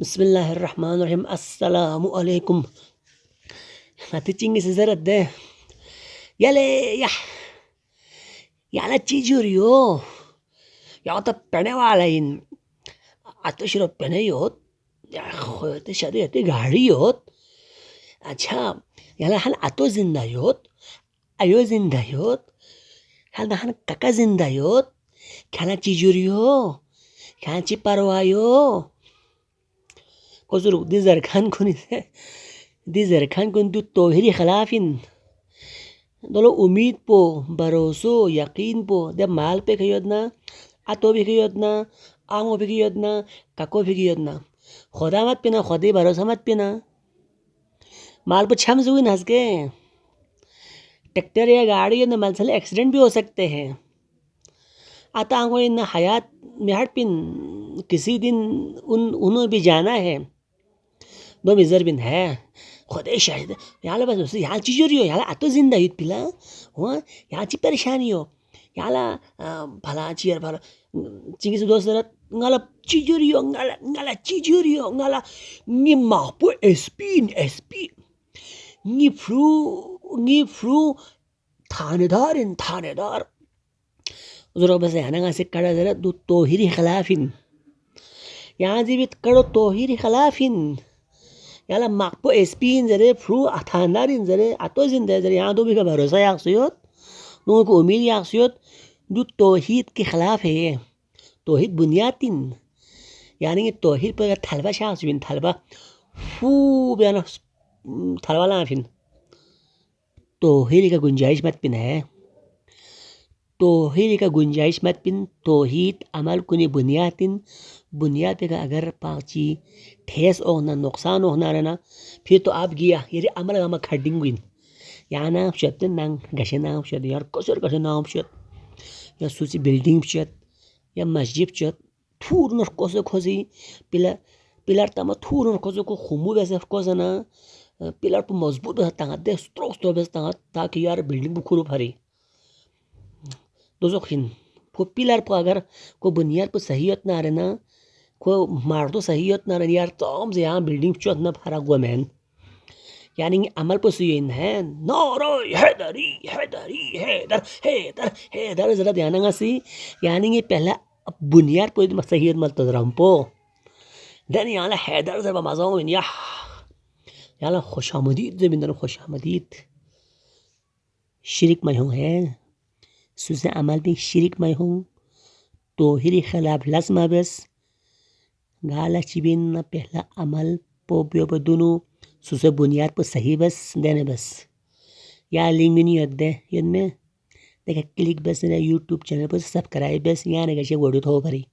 Bismillahirrahmanirrahim. Assalamualaikum. Hati cingis zarat de. Yale ya. Yala chijurio. Ya ta pene wala in. Ato shiro pene yot. Ya khote shadi ate gari yot. अच्छा याला हन आतो जिंदा योत आयो जिंदा योत हल हन काका जिंदा योत खाना चिजुरियो खाना चिपारवायो कोसुरु दिजर खान कुन तू तोहिरी खिलाफिन दोलो उम्मीद पो भरोसो यकीन पो दे माल पे खयोदना आतो भी खयोदना आंगो भी खयोदना काको भी खयोदना खुदा मत पिना खुदी भरोसा मत पिना माल पर छम हुई हंस के ट्रैक्टर या गाड़ी या माल से एक्सीडेंट भी हो सकते हैं आता आंगो इन हयात में हट पिन किसी दिन उन्होंने भी जाना है दो मिजर बिन है खुदे शायद याला बस उसे याल चीजोरी हो याला आतो जिंदा युद्ध पिला हुआ याल ची परेशानी हो याला भला चियर भला चिंगिस दोस्त रत ngala चीजोरी हो ngala चीजोरी हो ngala ni mapo SP ni flu थानेदार उधर बस है से कड़ा जरा दो तोहिरी खिलाफिन यहाँ जीवित कड़ो तोहिरी खिलाफिन याला माकपो एसपीन जरे फ्रू थानेदारिन जरे आतो जिंदे जरे यहाँ दो भी का भरोसा याक सुयोत लोगों को उम्मीद याक सुयोत जो तौहीद के खिलाफ है ये तौहीद बुनियादिन यानी कि तौहीद पर थलबा शाह सुबिन थलबा फू बयाना थलबा लाफिन तौहीद का गुंजाइश मत पिन है तौहीद का गुंजाइश मत पिन तौहीद अमल कुनी बुनियाद पे का अगर पाची ठेस होना नुकसान होना रहना फिर तो आप गया ये अमल गामा खड्डिंग यहाँ ना शत नांग गशे नाम शत यार कसर नाम शत या सूची बिल्डिंग शत या मस्जिद शत थूर नर कसो खोजी पिलर तमा थूर नर कसो को खुमु वैसे कसो ना पिलर पर मजबूत है तांगा दे स्ट्रोक्स तो बस तांगा ताकि यार बिल्डिंग बुखुरु भरी दोजो खिन को पिलर पर अगर को बुनियाद पर सहीयत ना रहना को मार तो सहीयत ना रहनी यार तोम से यहाँ बिल्डिंग चौथ ना भरा हुआ मैन यानी अमल पर सुयन है नारो हैदर जरा ध्यान सी यानी ये पहला बुनियाद पर सहीयत मत तो रंपो देन यहाँ हैदर जरा मजाओ या याला खुशामदीद जमींदार खुशामदीद शिरिक में हूँ है सुसे अमल भी शिरिक में हूँ तौहीद खिलाफ लस्मा बस गाला चिबिन न पहला अमल पोपियो पर दोनों सुसे बुनियाद पर सही बस देने बस या लिंक भी नहीं होते में देखा क्लिक बस यूट्यूब चैनल पर सब्सक्राइब बस यहाँ नहीं कैसे वोडू थो भरी